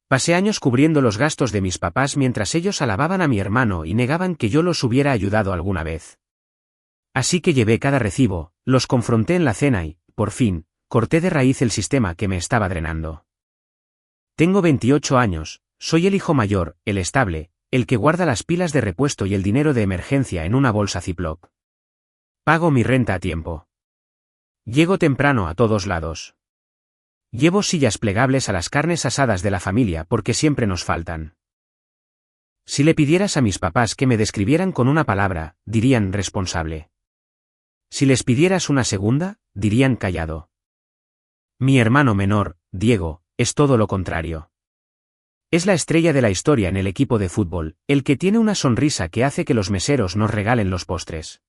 Pasé años cubriendo los gastos de mis papás mientras ellos alababan a mi hermano y negaban que yo los hubiera ayudado alguna vez. Así que llevé cada recibo, los confronté en la cena y, por fin, corté de raíz el sistema que me estaba drenando. Tengo 28 años, soy el hijo mayor, el estable, el que guarda las pilas de repuesto y el dinero de emergencia en una bolsa Ziploc. Pago mi renta a tiempo. Llego temprano a todos lados. Llevo sillas plegables a las carnes asadas de la familia porque siempre nos faltan. Si le pidieras a mis papás que me describieran con una palabra, dirían responsable. Si les pidieras una segunda, dirían callado. Mi hermano menor, Diego, es todo lo contrario. Es la estrella de la historia en el equipo de fútbol, el que tiene una sonrisa que hace que los meseros nos regalen los postres.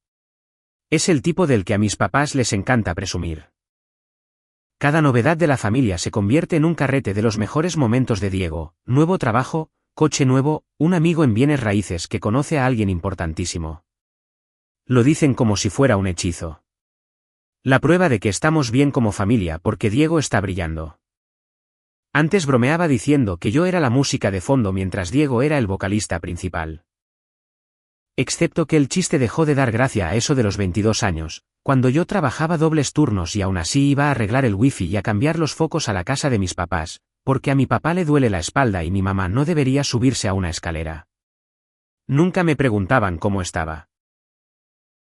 Es el tipo del que a mis papás les encanta presumir. Cada novedad de la familia se convierte en un carrete de los mejores momentos de Diego: nuevo trabajo, coche nuevo, un amigo en bienes raíces que conoce a alguien importantísimo. Lo dicen como si fuera un hechizo. La prueba de que estamos bien como familia porque Diego está brillando. Antes bromeaba diciendo que yo era la música de fondo mientras Diego era el vocalista principal. Excepto que el chiste dejó de dar gracia a eso de los 22 años, cuando yo trabajaba dobles turnos y aún así iba a arreglar el wifi y a cambiar los focos a la casa de mis papás, porque a mi papá le duele la espalda y mi mamá no debería subirse a una escalera. Nunca me preguntaban cómo estaba.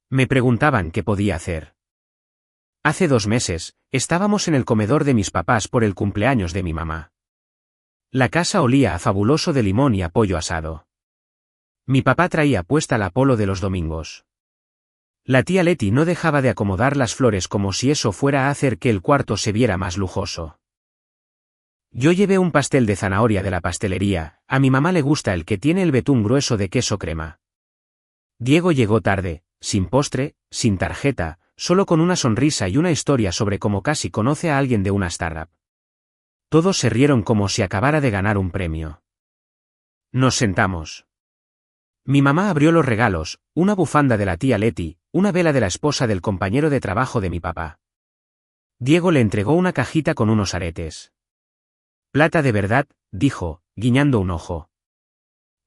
Me preguntaban qué podía hacer. Hace 2 meses, estábamos en el comedor de mis papás por el cumpleaños de mi mamá. La casa olía a fabuloso de limón y a pollo asado. Mi papá traía puesta la polo de los domingos. La tía Leti no dejaba de acomodar las flores como si eso fuera a hacer que el cuarto se viera más lujoso. Yo llevé un pastel de zanahoria de la pastelería, a mi mamá le gusta el que tiene el betún grueso de queso crema. Diego llegó tarde, sin postre, sin tarjeta, solo con una sonrisa y una historia sobre cómo casi conoce a alguien de una startup. Todos se rieron como si acabara de ganar un premio. Nos sentamos. Mi mamá abrió los regalos, una bufanda de la tía Leti, una vela de la esposa del compañero de trabajo de mi papá. Diego le entregó una cajita con unos aretes. Plata de verdad, dijo, guiñando un ojo.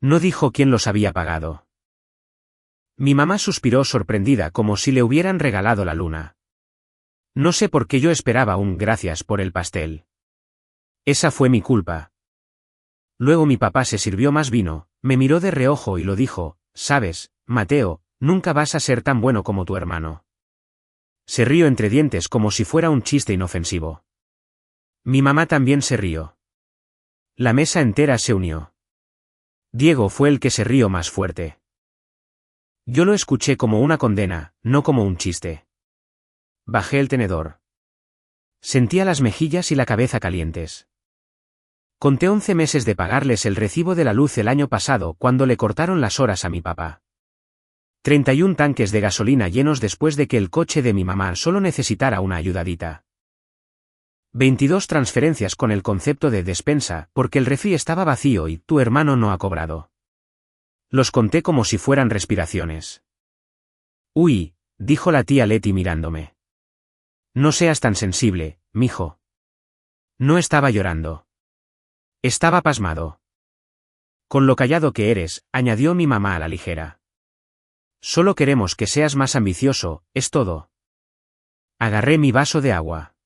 No dijo quién los había pagado. Mi mamá suspiró sorprendida como si le hubieran regalado la luna. No sé por qué yo esperaba un gracias por el pastel. Esa fue mi culpa. Luego mi papá se sirvió más vino, me miró de reojo y lo dijo: sabes, Mateo, nunca vas a ser tan bueno como tu hermano. Se rió entre dientes como si fuera un chiste inofensivo. Mi mamá también se rió. La mesa entera se unió. Diego fue el que se rió más fuerte. Yo lo escuché como una condena, no como un chiste. Bajé el tenedor. Sentía las mejillas y la cabeza calientes. Conté 11 meses de pagarles el recibo de la luz el año pasado cuando le cortaron las horas a mi papá. 31 tanques de gasolina llenos después de que el coche de mi mamá solo necesitara una ayudadita. 22 transferencias con el concepto de despensa porque el refri estaba vacío y tu hermano no ha cobrado. Los conté como si fueran respiraciones. Uy, dijo la tía Leti mirándome. No seas tan sensible, mijo. No estaba llorando. Estaba pasmado. Con lo callado que eres, añadió mi mamá a la ligera. Solo queremos que seas más ambicioso, es todo. Agarré mi vaso de agua.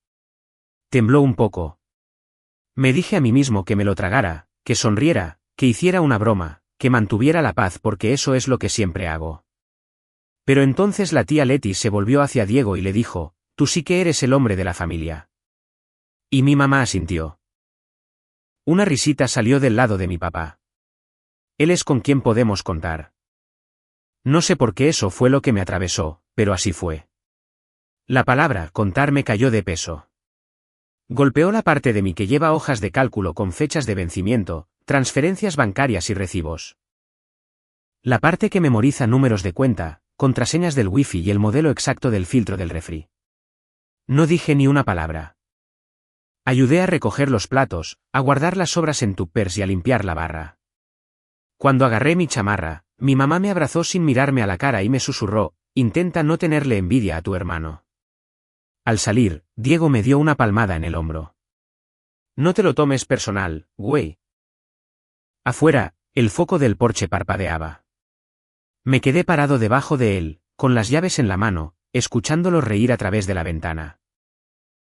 Tembló un poco. Me dije a mí mismo que me lo tragara, que sonriera, que hiciera una broma, que mantuviera la paz porque eso es lo que siempre hago. Pero entonces la tía Leti se volvió hacia Diego y le dijo: tú sí que eres el hombre de la familia. Y mi mamá asintió. Una risita salió del lado de mi papá. Él es con quien podemos contar. No sé por qué eso fue lo que me atravesó, pero así fue. La palabra contar me cayó de peso. Golpeó la parte de mí que lleva hojas de cálculo con fechas de vencimiento, transferencias bancarias y recibos. La parte que memoriza números de cuenta, contraseñas del wifi y el modelo exacto del filtro del refri. No dije ni una palabra. Ayudé a recoger los platos, a guardar las sobras en tuppers y a limpiar la barra. Cuando agarré mi chamarra, mi mamá me abrazó sin mirarme a la cara y me susurró: intenta no tenerle envidia a tu hermano. Al salir, Diego me dio una palmada en el hombro. No te lo tomes personal, güey. Afuera, el foco del porche parpadeaba. Me quedé parado debajo de él, con las llaves en la mano, escuchándolo reír a través de la ventana.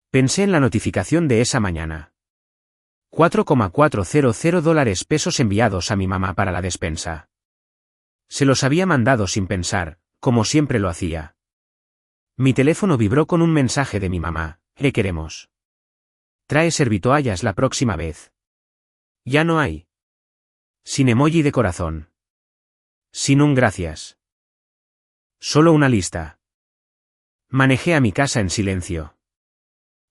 Pensé en la notificación de esa mañana. $4,400 enviados a mi mamá para la despensa. Se los había mandado sin pensar, como siempre lo hacía. Mi teléfono vibró con un mensaje de mi mamá: «Le queremos. Trae servitoallas la próxima vez». Ya no hay. Sin emoji de corazón. Sin un gracias. Solo una lista. Manejé a mi casa en silencio.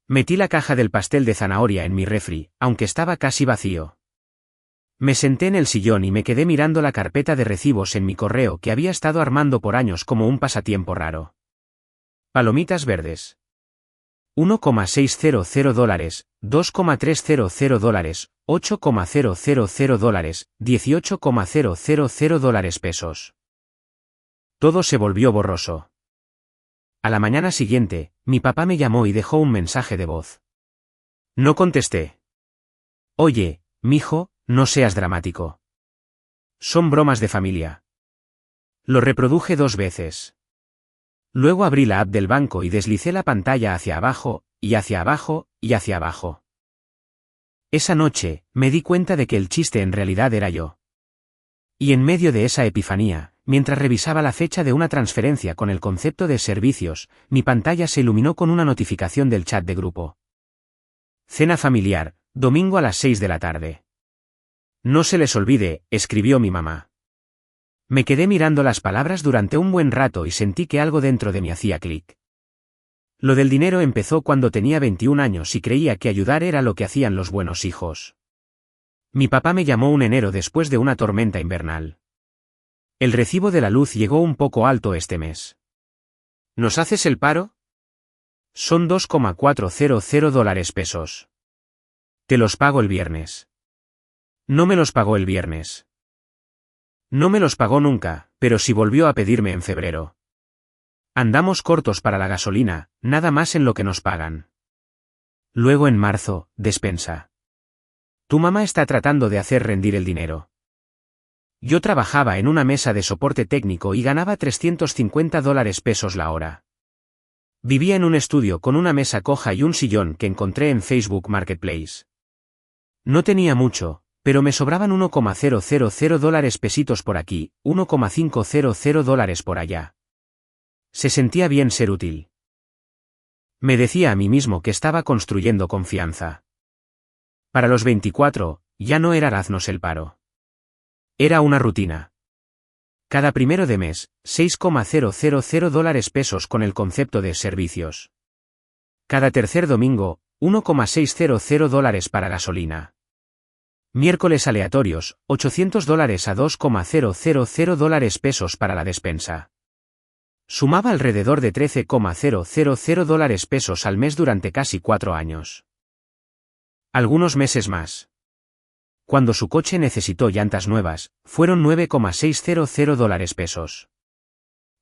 Metí la caja del pastel de zanahoria en mi refri, aunque estaba casi vacío. Me senté en el sillón y me quedé mirando la carpeta de recibos en mi correo que había estado armando por años como un pasatiempo raro. Palomitas verdes. $1,600, $2,300, $8,000, $18,000 pesos. Todo se volvió borroso. A la mañana siguiente, mi papá me llamó y dejó un mensaje de voz. No contesté. Oye, mijo, no seas dramático. Son bromas de familia. Lo reproduje 2 veces. Luego abrí la app del banco y deslicé la pantalla hacia abajo, y hacia abajo, y hacia abajo. Esa noche, me di cuenta de que el chiste en realidad era yo. Y en medio de esa epifanía, mientras revisaba la fecha de una transferencia con el concepto de servicios, mi pantalla se iluminó con una notificación del chat de grupo. Cena familiar, domingo a las 6 de la tarde. No se les olvide, escribió mi mamá. Me quedé mirando las palabras durante un buen rato y sentí que algo dentro de mí hacía clic. Lo del dinero empezó cuando tenía 21 años y creía que ayudar era lo que hacían los buenos hijos. Mi papá me llamó un enero después de una tormenta invernal. El recibo de la luz llegó un poco alto este mes. ¿Nos haces el paro? Son $2,400 pesos. Te los pago el viernes. No me los pagó el viernes. No me los pagó nunca, pero sí volvió a pedirme en febrero. Andamos cortos para la gasolina, nada más en lo que nos pagan. Luego en marzo, despensa. Tu mamá está tratando de hacer rendir el dinero. Yo trabajaba en una mesa de soporte técnico y ganaba $350 pesos la hora. Vivía en un estudio con una mesa coja y un sillón que encontré en Facebook Marketplace. No tenía mucho, pero me sobraban $1,000 pesitos por aquí, $1,500 por allá. Se sentía bien ser útil. Me decía a mí mismo que estaba construyendo confianza. Para los 24, ya no era haznos el paro. Era una rutina. Cada primero de mes, $6,000 pesos con el concepto de servicios. Cada tercer domingo, $1,600 para gasolina. Miércoles aleatorios, $800 a $2,000 pesos para la despensa. Sumaba alrededor de $13,000 pesos al mes durante casi 4 años. Algunos meses más. Cuando su coche necesitó llantas nuevas, fueron $9,600 pesos.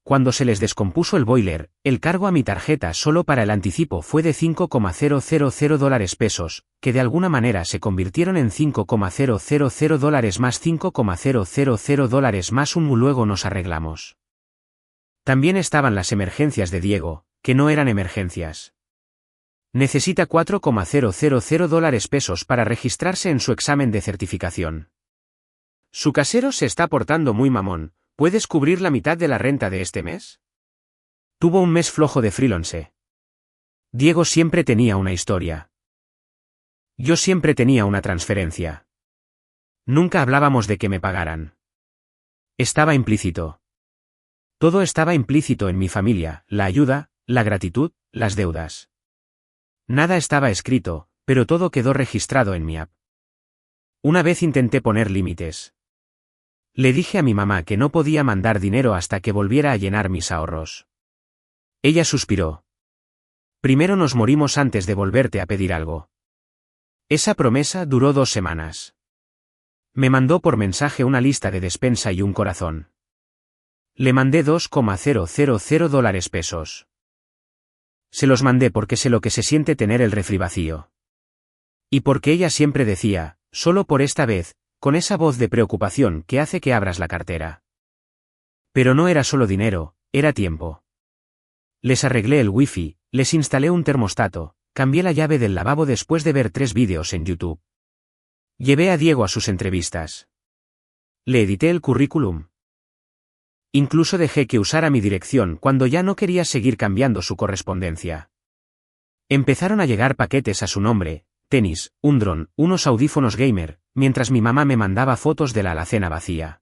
Cuando se les descompuso el boiler, el cargo a mi tarjeta solo para el anticipo fue de $5,000 pesos, que de alguna manera se convirtieron en $5,000 más $5,000 más un luego nos arreglamos. También estaban las emergencias de Diego, que no eran emergencias. Necesita $4,000 pesos para registrarse en su examen de certificación. Su casero se está portando muy mamón. ¿Puedes cubrir la mitad de la renta de este mes? Tuvo un mes flojo de freelance. Diego siempre tenía una historia. Yo siempre tenía una transferencia. Nunca hablábamos de que me pagaran. Estaba implícito. Todo estaba implícito en mi familia, la ayuda, la gratitud, las deudas. Nada estaba escrito, pero todo quedó registrado en mi app. Una vez intenté poner límites. Le dije a mi mamá que no podía mandar dinero hasta que volviera a llenar mis ahorros. Ella suspiró. Primero nos morimos antes de volverte a pedir algo. Esa promesa duró 2 semanas. Me mandó por mensaje una lista de despensa y un corazón. Le mandé $2,000 pesos. Se los mandé porque sé lo que se siente tener el refri vacío. Y porque ella siempre decía, solo por esta vez, con esa voz de preocupación que hace que abras la cartera. Pero no era solo dinero, era tiempo. Les arreglé el wifi, les instalé un termostato, cambié la llave del lavabo después de ver 3 vídeos en YouTube. Llevé a Diego a sus entrevistas. Le edité el currículum. Incluso dejé que usara mi dirección cuando ya no quería seguir cambiando su correspondencia. Empezaron a llegar paquetes a su nombre, tenis, un dron, unos audífonos gamer, mientras mi mamá me mandaba fotos de la alacena vacía.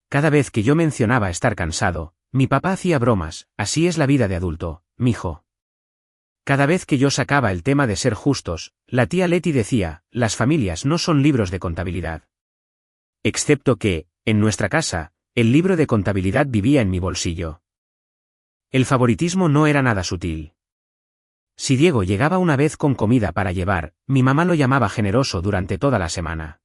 Cada vez que yo mencionaba estar cansado, mi papá hacía bromas, así es la vida de adulto, mijo. Cada vez que yo sacaba el tema de ser justos, la tía Leti decía, las familias no son libros de contabilidad. Excepto que, en nuestra casa, el libro de contabilidad vivía en mi bolsillo. El favoritismo no era nada sutil. Si Diego llegaba una vez con comida para llevar, mi mamá lo llamaba generoso durante toda la semana.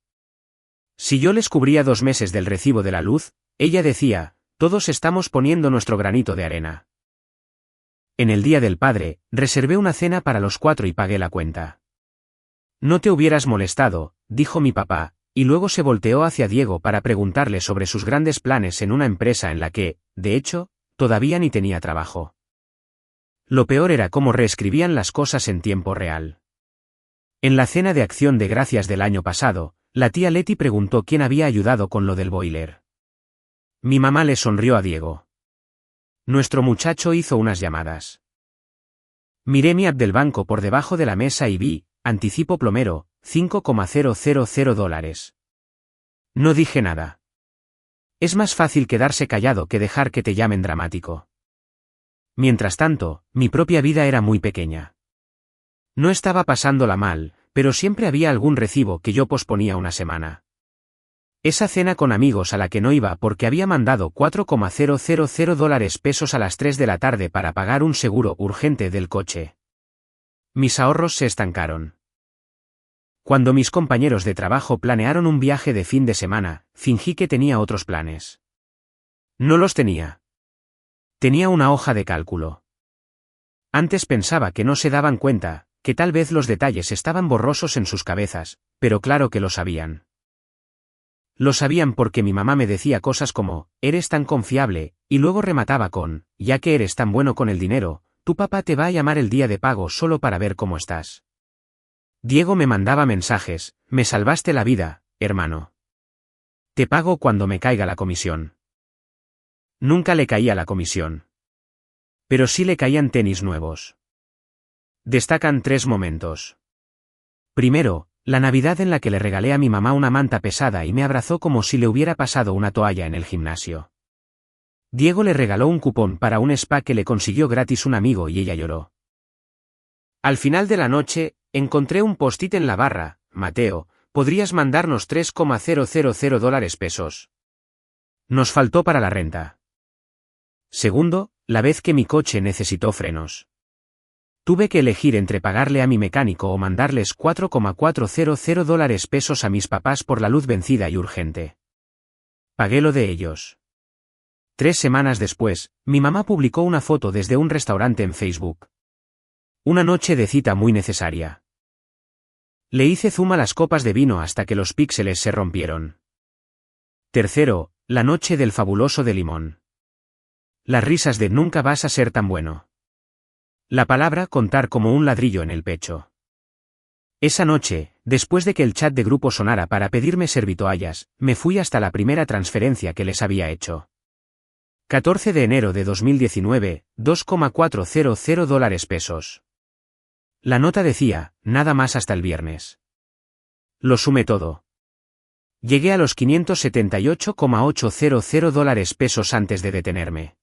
Si yo les cubría 2 meses del recibo de la luz, ella decía, todos estamos poniendo nuestro granito de arena. En el Día del Padre, reservé una cena para los 4 y pagué la cuenta. No te hubieras molestado, dijo mi papá, y luego se volteó hacia Diego para preguntarle sobre sus grandes planes en una empresa en la que, de hecho, todavía ni tenía trabajo. Lo peor era cómo reescribían las cosas en tiempo real. En la cena de Acción de Gracias del año pasado, la tía Leti preguntó quién había ayudado con lo del boiler. Mi mamá le sonrió a Diego. Nuestro muchacho hizo unas llamadas. Miré mi app del banco por debajo de la mesa y vi, anticipo plomero, $5,000. No dije nada. Es más fácil quedarse callado que dejar que te llamen dramático. Mientras tanto, mi propia vida era muy pequeña. No estaba pasándola mal, pero siempre había algún recibo que yo posponía una semana. Esa cena con amigos a la que no iba porque había mandado $4,000 a las 3 de la tarde para pagar un seguro urgente del coche. Mis ahorros se estancaron. Cuando mis compañeros de trabajo planearon un viaje de fin de semana, fingí que tenía otros planes. No los tenía. Tenía una hoja de cálculo. Antes pensaba que no se daban cuenta, que tal vez los detalles estaban borrosos en sus cabezas, pero claro que lo sabían. Lo sabían porque mi mamá me decía cosas como, eres tan confiable, y luego remataba con, ya que eres tan bueno con el dinero, tu papá te va a llamar el día de pago solo para ver cómo estás. Diego me mandaba mensajes, me salvaste la vida, hermano. Te pago cuando me caiga la comisión. Nunca le caía la comisión. Pero sí le caían tenis nuevos. Destacan 3 momentos. Primero, la Navidad en la que le regalé a mi mamá una manta pesada y me abrazó como si le hubiera pasado una toalla en el gimnasio. Diego le regaló un cupón para un spa que le consiguió gratis un amigo y ella lloró. Al final de la noche, encontré un post-it en la barra, Mateo, podrías mandarnos $3,000. Nos faltó para la renta. Segundo, la vez que mi coche necesitó frenos. Tuve que elegir entre pagarle a mi mecánico o mandarles $4,400 a mis papás por la luz vencida y urgente. Pagué lo de ellos. 3 semanas después, mi mamá publicó una foto desde un restaurante en Facebook. Una noche de cita muy necesaria. Le hice zoom a las copas de vino hasta que los píxeles se rompieron. Tercero, la noche del fabuloso de limón. Las risas de nunca vas a ser tan bueno. La palabra contar como un ladrillo en el pecho. Esa noche, después de que el chat de grupo sonara para pedirme servitoallas, me fui hasta la primera transferencia que les había hecho. 14 de enero de 2019, $2,400. La nota decía, nada más hasta el viernes. Lo sumé todo. Llegué a los $578,800 antes de detenerme.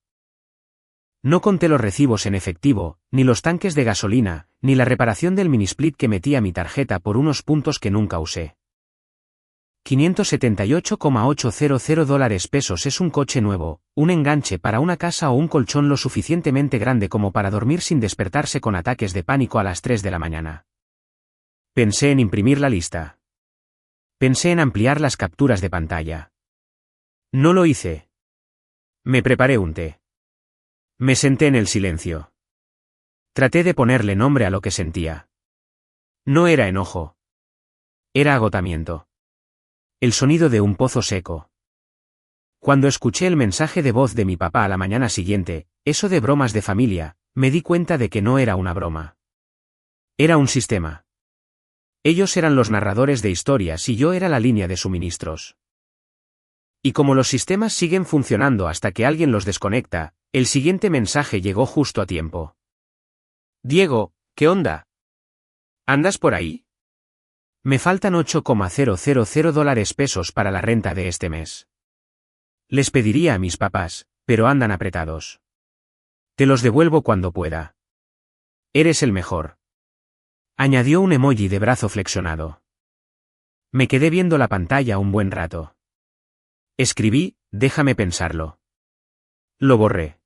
No conté los recibos en efectivo, ni los tanques de gasolina, ni la reparación del minisplit que metí a mi tarjeta por unos puntos que nunca usé. $578,800 es un coche nuevo, un enganche para una casa o un colchón lo suficientemente grande como para dormir sin despertarse con ataques de pánico a las 3 de la mañana. Pensé en imprimir la lista. Pensé en ampliar las capturas de pantalla. No lo hice. Me preparé un té. Me senté en el silencio. Traté de ponerle nombre a lo que sentía. No era enojo. Era agotamiento. El sonido de un pozo seco. Cuando escuché el mensaje de voz de mi papá a la mañana siguiente, eso de bromas de familia, me di cuenta de que no era una broma. Era un sistema. Ellos eran los narradores de historias y yo era la línea de suministros. Y como los sistemas siguen funcionando hasta que alguien los desconecta, el siguiente mensaje llegó justo a tiempo. Diego, ¿qué onda? ¿Andas por ahí? Me faltan 8,000 dólares pesos para la renta de este mes. Les pediría a mis papás, pero andan apretados. Te los devuelvo cuando pueda. Eres el mejor. Añadió un emoji de brazo flexionado. Me quedé viendo la pantalla un buen rato. Escribí, déjame pensarlo. Lo borré.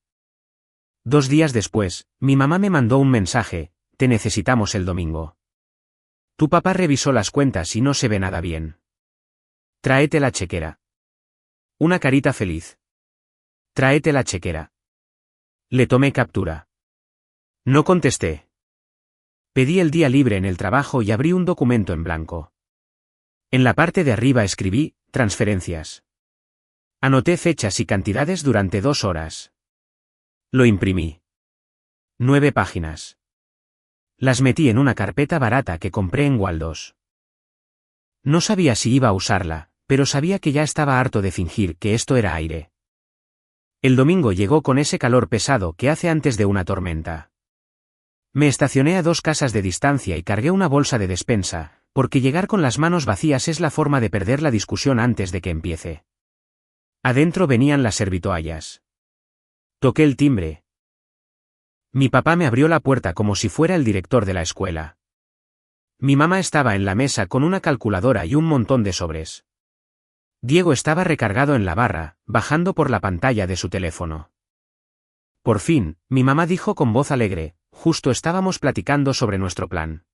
2 días después, mi mamá me mandó un mensaje, te necesitamos el domingo. Tu papá revisó las cuentas y no se ve nada bien. Tráete la chequera. Una carita feliz. Tráete la chequera. Le tomé captura. No contesté. Pedí el día libre en el trabajo y abrí un documento en blanco. En la parte de arriba escribí, transferencias. Anoté fechas y cantidades durante 2 horas. Lo imprimí. 9 páginas. Las metí en una carpeta barata que compré en Waldos. No sabía si iba a usarla, pero sabía que ya estaba harto de fingir que esto era aire. El domingo llegó con ese calor pesado que hace antes de una tormenta. Me estacioné a 2 casas de distancia y cargué una bolsa de despensa, porque llegar con las manos vacías es la forma de perder la discusión antes de que empiece. Adentro venían las servitoallas. Toqué el timbre. Mi papá me abrió la puerta como si fuera el director de la escuela. Mi mamá estaba en la mesa con una calculadora y un montón de sobres. Diego estaba recargado en la barra, bajando por la pantalla de su teléfono. Por fin, mi mamá dijo con voz alegre, justo estábamos platicando sobre nuestro plan.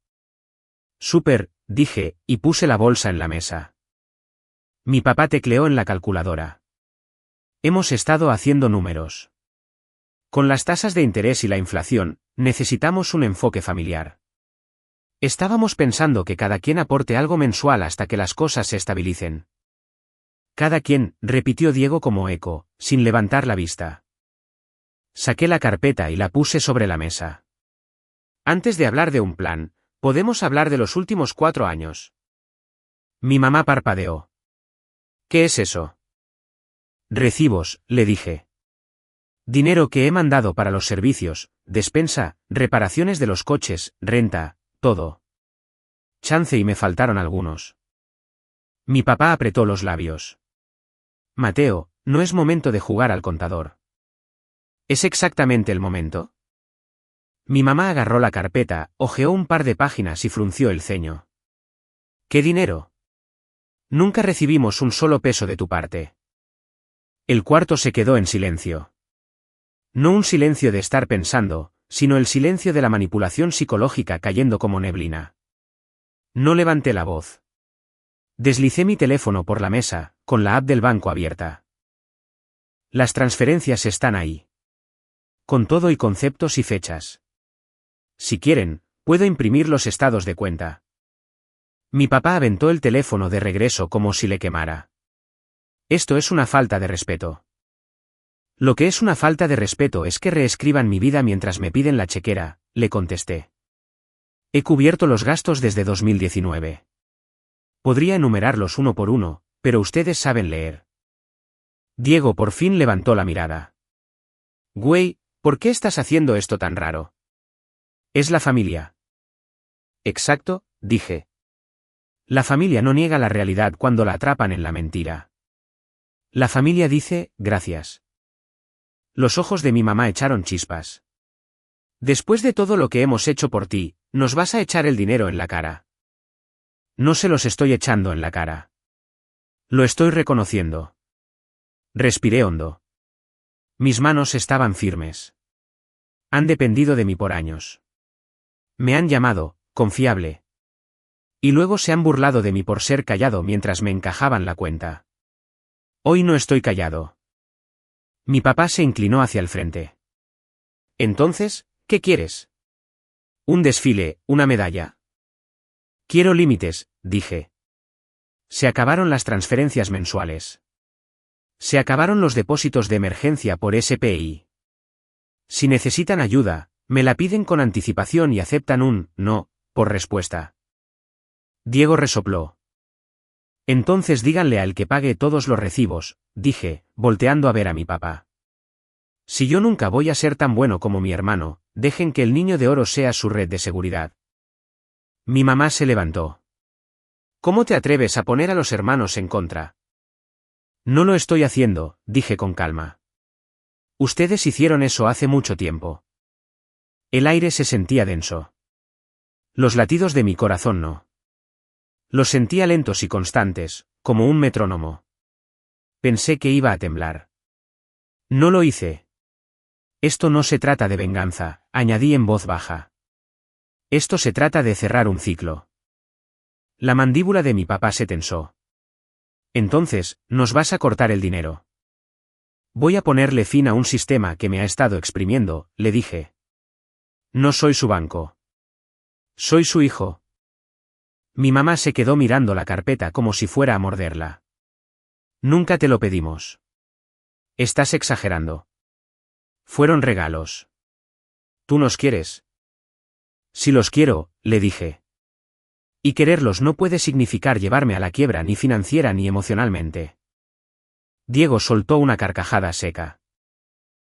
Súper, dije, y puse la bolsa en la mesa. Mi papá tecleó en la calculadora. Hemos estado haciendo números. Con las tasas de interés y la inflación, necesitamos un enfoque familiar. Estábamos pensando que cada quien aporte algo mensual hasta que las cosas se estabilicen. Cada quien, repitió Diego como eco, sin levantar la vista. Saqué la carpeta y la puse sobre la mesa. Antes de hablar de un plan, podemos hablar de los últimos 4 años. Mi mamá parpadeó. ¿Qué es eso? Recibos, le dije. Dinero que he mandado para los servicios, despensa, reparaciones de los coches, renta, todo. Chance y me faltaron algunos. Mi papá apretó los labios. Mateo, no es momento de jugar al contador. ¿Es exactamente el momento? Mi mamá agarró la carpeta, hojeó un par de páginas y frunció el ceño. ¿Qué dinero? Nunca recibimos un solo peso de tu parte. El cuarto se quedó en silencio. No un silencio de estar pensando, sino el silencio de la manipulación psicológica cayendo como neblina. No levanté la voz. Deslicé mi teléfono por la mesa, con la app del banco abierta. Las transferencias están ahí. Con todo y conceptos y fechas. Si quieren, puedo imprimir los estados de cuenta. Mi papá aventó el teléfono de regreso como si le quemara. Esto es una falta de respeto. Lo que es una falta de respeto es que reescriban mi vida mientras me piden la chequera, le contesté. He cubierto los gastos desde 2019. Podría enumerarlos uno por uno, pero ustedes saben leer. Diego por fin levantó la mirada. Güey, ¿por qué estás haciendo esto tan raro? Es la familia. Exacto, dije. La familia no niega la realidad cuando la atrapan en la mentira. La familia dice, gracias. Los ojos de mi mamá echaron chispas. Después de todo lo que hemos hecho por ti, ¿nos vas a echar el dinero en la cara? No se los estoy echando en la cara. Lo estoy reconociendo. Respiré hondo. Mis manos estaban firmes. Han dependido de mí por años. Me han llamado, confiable. Y luego se han burlado de mí por ser callado mientras me encajaban la cuenta. Hoy no estoy callado. Mi papá se inclinó hacia el frente. Entonces, ¿qué quieres? Un desfile, una medalla. Quiero límites, dije. Se acabaron las transferencias mensuales. Se acabaron los depósitos de emergencia por SPI. Si necesitan ayuda, me la piden con anticipación y aceptan un no por respuesta. Diego resopló. Entonces díganle a él que pague todos los recibos, dije, volteando a ver a mi papá. Si yo nunca voy a ser tan bueno como mi hermano, dejen que el niño de oro sea su red de seguridad. Mi mamá se levantó. ¿Cómo te atreves a poner a los hermanos en contra? No lo estoy haciendo, dije con calma. Ustedes hicieron eso hace mucho tiempo. El aire se sentía denso. Los latidos de mi corazón no. Los sentía lentos y constantes, como un metrónomo. Pensé que iba a temblar. No lo hice. Esto no se trata de venganza, añadí en voz baja. Esto se trata de cerrar un ciclo. La mandíbula de mi papá se tensó. Entonces, ¿nos vas a cortar el dinero? Voy a ponerle fin a un sistema que me ha estado exprimiendo, le dije. No soy su banco. Soy su hijo. Mi mamá se quedó mirando la carpeta como si fuera a morderla. Nunca te lo pedimos. Estás exagerando. Fueron regalos. ¿Tú nos quieres? Si los quiero, le dije. Y quererlos no puede significar llevarme a la quiebra ni financiera ni emocionalmente. Diego soltó una carcajada seca.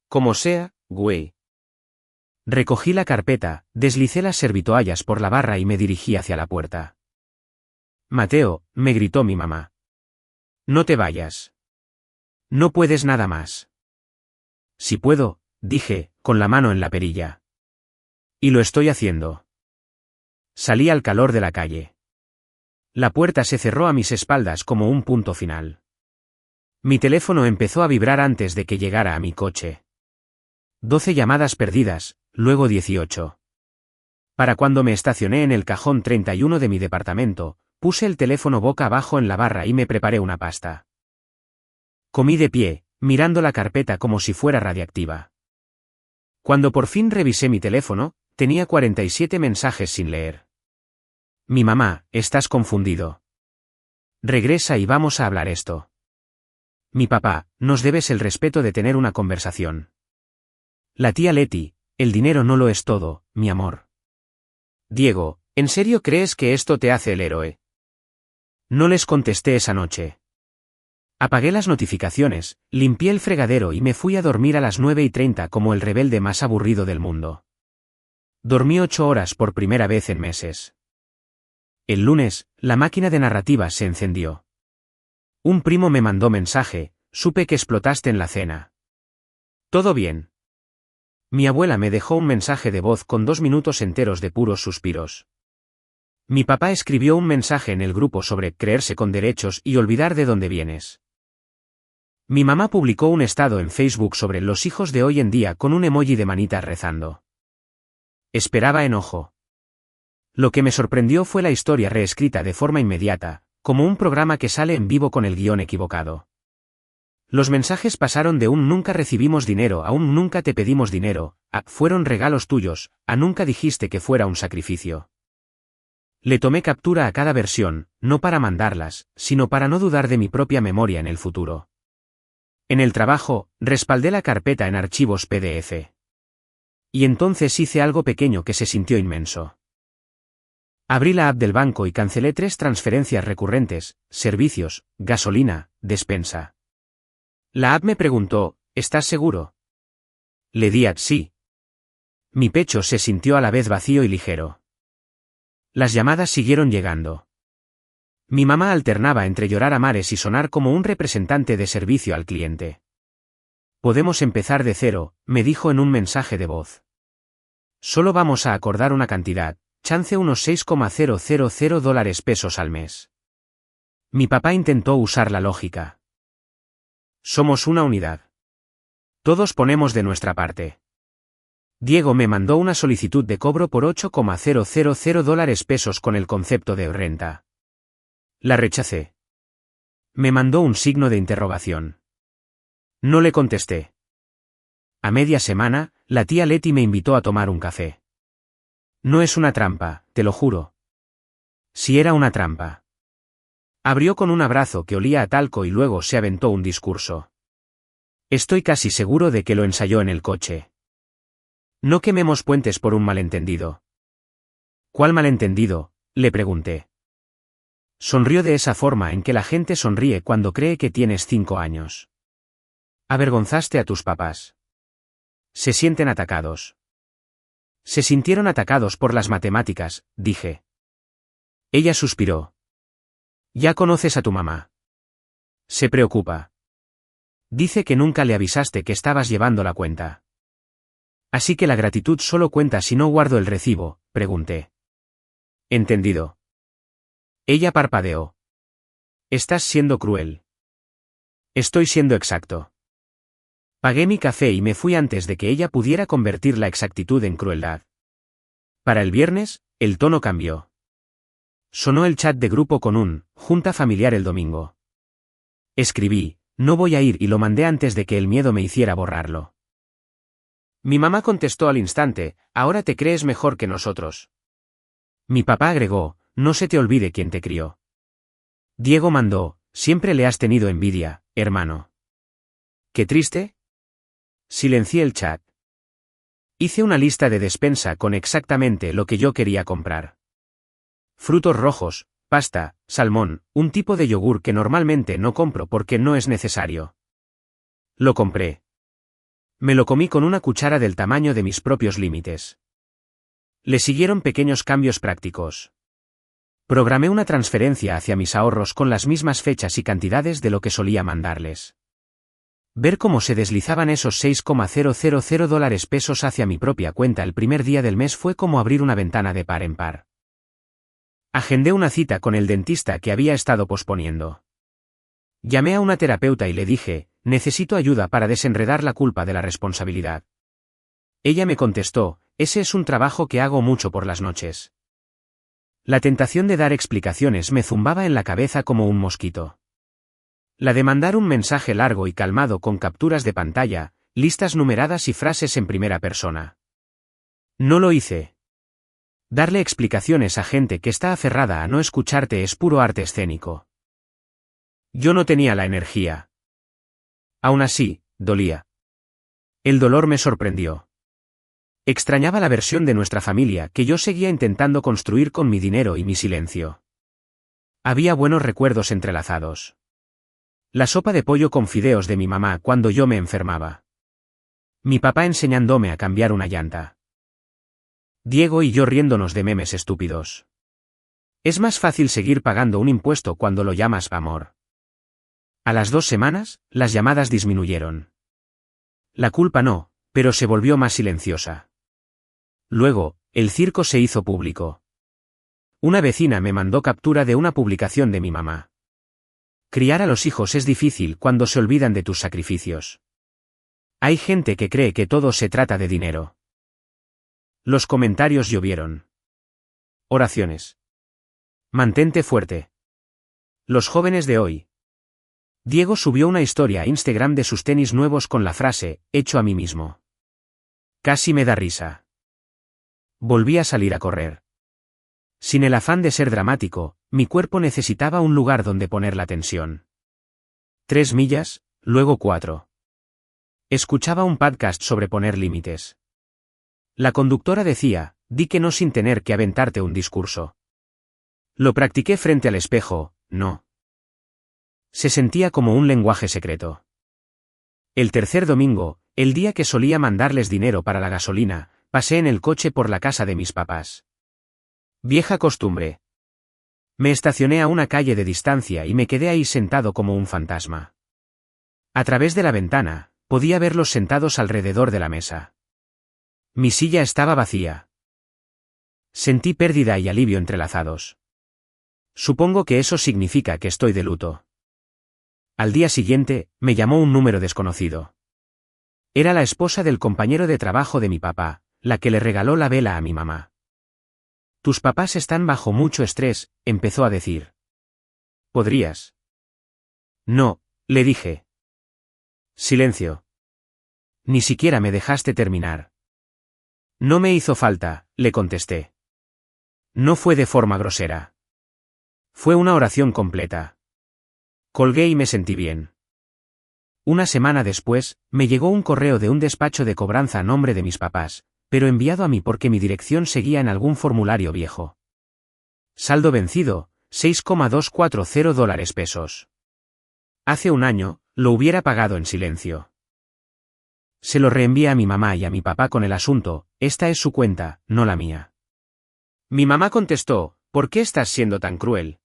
Como sea, güey. Recogí la carpeta, deslicé las servitoallas por la barra y me dirigí hacia la puerta. Mateo, me gritó mi mamá. No te vayas. No puedes nada más. Si puedo, dije, con la mano en la perilla. Y lo estoy haciendo. Salí al calor de la calle. La puerta se cerró a mis espaldas como un punto final. Mi teléfono empezó a vibrar antes de que llegara a mi coche. 12 llamadas perdidas, luego 18. Para cuando me estacioné en el cajón 31 de mi departamento, puse el teléfono boca abajo en la barra y me preparé una pasta. Comí de pie, mirando la carpeta como si fuera radiactiva. Cuando por fin revisé mi teléfono, tenía 47 mensajes sin leer. Mi mamá, estás confundido. Regresa y vamos a hablar esto. Mi papá, nos debes el respeto de tener una conversación. La tía Leti, el dinero no lo es todo, mi amor. Diego, ¿en serio crees que esto te hace el héroe? No les contesté esa noche. Apagué las notificaciones, limpié el fregadero y me fui a dormir a las 9:30 como el rebelde más aburrido del mundo. Dormí 8 horas por primera vez en meses. El lunes, la máquina de narrativa se encendió. Un primo me mandó mensaje, supe que explotaste en la cena. ¿Todo bien? Mi abuela me dejó un mensaje de voz con 2 minutos enteros de puros suspiros. Mi papá escribió un mensaje en el grupo sobre creerse con derechos y olvidar de dónde vienes. Mi mamá publicó un estado en Facebook sobre los hijos de hoy en día con un emoji de manitas rezando. Esperaba enojo. Lo que me sorprendió fue la historia reescrita de forma inmediata, como un programa que sale en vivo con el guión equivocado. Los mensajes pasaron de un nunca recibimos dinero a un nunca te pedimos dinero, a fueron regalos tuyos, a nunca dijiste que fuera un sacrificio. Le tomé captura a cada versión, no para mandarlas, sino para no dudar de mi propia memoria en el futuro. En el trabajo, respaldé la carpeta en archivos PDF. Y entonces hice algo pequeño que se sintió inmenso. Abrí la app del banco y cancelé 3 transferencias recurrentes, servicios, gasolina, despensa. La app me preguntó, ¿estás seguro? Le di a sí. Mi pecho se sintió a la vez vacío y ligero. Las llamadas siguieron llegando. Mi mamá alternaba entre llorar a mares y sonar como un representante de servicio al cliente. Podemos empezar de cero, me dijo en un mensaje de voz. Solo vamos a acordar una cantidad, chance unos $6,000 al mes. Mi papá intentó usar la lógica. Somos una unidad. Todos ponemos de nuestra parte. Diego me mandó una solicitud de cobro por $8,000 con el concepto de renta. La rechacé. Me mandó un signo de interrogación. No le contesté. A media semana, la tía Leti me invitó a tomar un café. No es una trampa, te lo juro. Si era una trampa. Abrió con un abrazo que olía a talco y luego se aventó un discurso. Estoy casi seguro de que lo ensayó en el coche. No quememos puentes por un malentendido. ¿Cuál malentendido?, le pregunté. Sonrió de esa forma en que la gente sonríe cuando cree que tienes 5 años. Avergonzaste a tus papás. Se sienten atacados. Se sintieron atacados por las matemáticas, dije. Ella suspiró. Ya conoces a tu mamá. Se preocupa. Dice que nunca le avisaste que estabas llevando la cuenta. Así que la gratitud solo cuenta si no guardo el recibo, pregunté. Entendido. Ella parpadeó. Estás siendo cruel. Estoy siendo exacto. Pagué mi café y me fui antes de que ella pudiera convertir la exactitud en crueldad. Para el viernes, el tono cambió. Sonó el chat de grupo con un junta familiar el domingo. Escribí, no voy a ir, y lo mandé antes de que el miedo me hiciera borrarlo. Mi mamá contestó al instante, ahora te crees mejor que nosotros. Mi papá agregó, no se te olvide quién te crió. Diego mandó, siempre le has tenido envidia, hermano. ¿Qué triste? Silencié el chat. Hice una lista de despensa con exactamente lo que yo quería comprar. Frutos rojos, pasta, salmón, un tipo de yogur que normalmente no compro porque no es necesario. Lo compré. Me lo comí con una cuchara del tamaño de mis propios límites. Le siguieron pequeños cambios prácticos. Programé una transferencia hacia mis ahorros con las mismas fechas y cantidades de lo que solía mandarles. Ver cómo se deslizaban esos 6,000 dólares pesos hacia mi propia cuenta el primer día del mes fue como abrir una ventana de par en par. Agendé una cita con el dentista que había estado posponiendo. Llamé a una terapeuta y le dije, necesito ayuda para desenredar la culpa de la responsabilidad. Ella me contestó, ese es un trabajo que hago mucho por las noches. La tentación de dar explicaciones me zumbaba en la cabeza como un mosquito. La de mandar un mensaje largo y calmado con capturas de pantalla, listas numeradas y frases en primera persona. No lo hice. Darle explicaciones a gente que está aferrada a no escucharte es puro arte escénico. Yo no tenía la energía. Aún así, dolía. El dolor me sorprendió. Extrañaba la versión de nuestra familia que yo seguía intentando construir con mi dinero y mi silencio. Había buenos recuerdos entrelazados. La sopa de pollo con fideos de mi mamá cuando yo me enfermaba. Mi papá enseñándome a cambiar una llanta. Diego y yo riéndonos de memes estúpidos. Es más fácil seguir pagando un impuesto cuando lo llamas amor. A las 2 semanas, las llamadas disminuyeron. La culpa no, pero se volvió más silenciosa. Luego, el circo se hizo público. Una vecina me mandó captura de una publicación de mi mamá. Criar a los hijos es difícil cuando se olvidan de tus sacrificios. Hay gente que cree que todo se trata de dinero. Los comentarios llovieron. Oraciones. Mantente fuerte. Los jóvenes de hoy. Diego subió una historia a Instagram de sus tenis nuevos con la frase, hecho a mí mismo. Casi me da risa. Volví a salir a correr. Sin el afán de ser dramático, mi cuerpo necesitaba un lugar donde poner la tensión. 3 millas, luego 4. Escuchaba un podcast sobre poner límites. La conductora decía, di que no sin tener que aventarte un discurso. Lo practiqué frente al espejo, no. Se sentía como un lenguaje secreto. El tercer domingo, el día que solía mandarles dinero para la gasolina, pasé en el coche por la casa de mis papás. Vieja costumbre. Me estacioné a una calle de distancia y me quedé ahí sentado como un fantasma. A través de la ventana, podía verlos sentados alrededor de la mesa. Mi silla estaba vacía. Sentí pérdida y alivio entrelazados. Supongo que eso significa que estoy de luto. Al día siguiente, me llamó un número desconocido. Era la esposa del compañero de trabajo de mi papá, la que le regaló la vela a mi mamá. Tus papás están bajo mucho estrés, empezó a decir. ¿Podrías? No, le dije. Silencio. Ni siquiera me dejaste terminar. No me hizo falta, le contesté. No fue de forma grosera. Fue una oración completa. Colgué y me sentí bien. Una semana después, me llegó un correo de un despacho de cobranza a nombre de mis papás, pero enviado a mí porque mi dirección seguía en algún formulario viejo. Saldo vencido, $6,240 pesos. Hace un año, lo hubiera pagado en silencio. Se lo reenvié a mi mamá y a mi papá con el asunto: esta es su cuenta, no la mía. Mi mamá contestó: ¿por qué estás siendo tan cruel?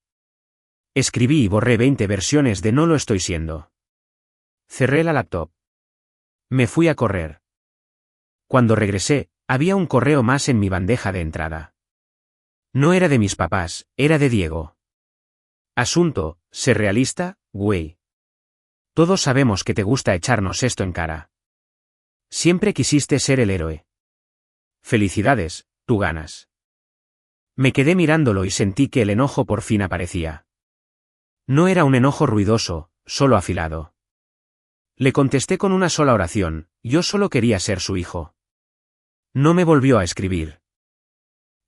Escribí y borré 20 versiones de No lo estoy siendo. Cerré la laptop. Me fui a correr. Cuando regresé, había un correo más en mi bandeja de entrada. No era de mis papás, era de Diego. Asunto: sé realista, güey. Todos sabemos que te gusta echarnos esto en cara. Siempre quisiste ser el héroe. Felicidades, tú ganas. Me quedé mirándolo y sentí que el enojo por fin aparecía. No era un enojo ruidoso, solo afilado. Le contesté con una sola oración: yo solo quería ser su hijo. No me volvió a escribir.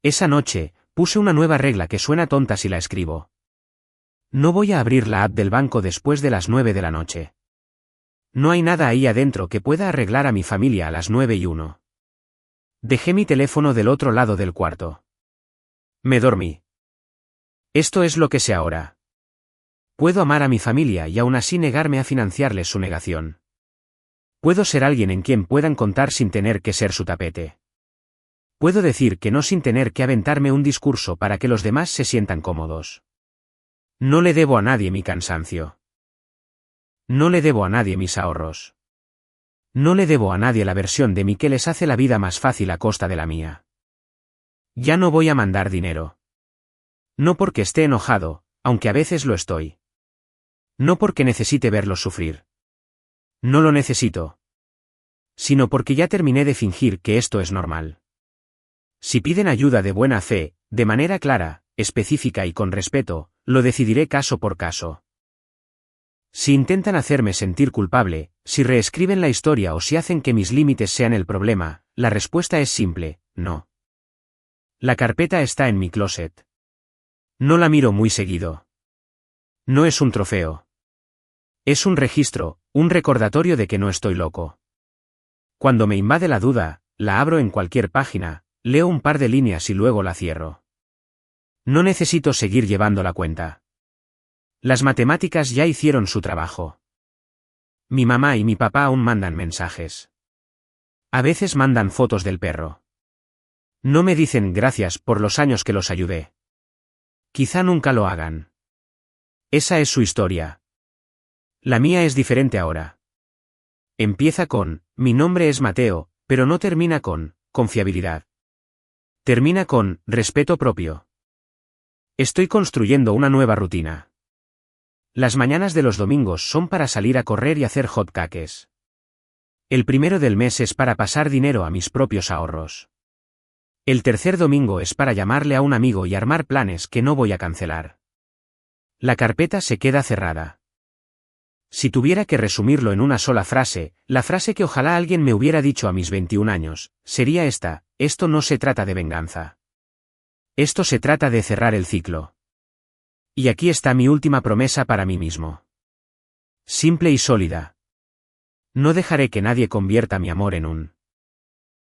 Esa noche, puse una nueva regla que suena tonta si la escribo. No voy a abrir la app del banco después de las 9 de la noche. No hay nada ahí adentro que pueda arreglar a mi familia a las 9:01. Dejé mi teléfono del otro lado del cuarto. Me dormí. Esto es lo que sé ahora. Puedo amar a mi familia y aún así negarme a financiarles su negación. Puedo ser alguien en quien puedan contar sin tener que ser su tapete. Puedo decir que no sin tener que aventarme un discurso para que los demás se sientan cómodos. No le debo a nadie mi cansancio. No le debo a nadie mis ahorros. No le debo a nadie la versión de mí que les hace la vida más fácil a costa de la mía. Ya no voy a mandar dinero. No porque esté enojado, aunque a veces lo estoy. No porque necesite verlos sufrir. No lo necesito. Sino porque ya terminé de fingir que esto es normal. Si piden ayuda de buena fe, de manera clara, específica y con respeto, lo decidiré caso por caso. Si intentan hacerme sentir culpable, si reescriben la historia o si hacen que mis límites sean el problema, la respuesta es simple: no. La carpeta está en mi closet. No la miro muy seguido. No es un trofeo. Es un registro, un recordatorio de que no estoy loco. Cuando me invade la duda, la abro en cualquier página, leo un par de líneas y luego la cierro. No necesito seguir llevando la cuenta. Las matemáticas ya hicieron su trabajo. Mi mamá y mi papá aún mandan mensajes. A veces mandan fotos del perro. No me dicen gracias por los años que los ayudé. Quizá nunca lo hagan. Esa es su historia. La mía es diferente ahora. Empieza con: mi nombre es Mateo, pero no termina con confiabilidad. Termina con respeto propio. Estoy construyendo una nueva rutina. Las mañanas de los domingos son para salir a correr y hacer hot cakes. El primero del mes es para pasar dinero a mis propios ahorros. El tercer domingo es para llamarle a un amigo y armar planes que no voy a cancelar. La carpeta se queda cerrada. Si tuviera que resumirlo en una sola frase, la frase que ojalá alguien me hubiera dicho a mis 21 años, sería esta: esto no se trata de venganza. Esto se trata de cerrar el ciclo. Y aquí está mi última promesa para mí mismo. Simple y sólida. No dejaré que nadie convierta mi amor en un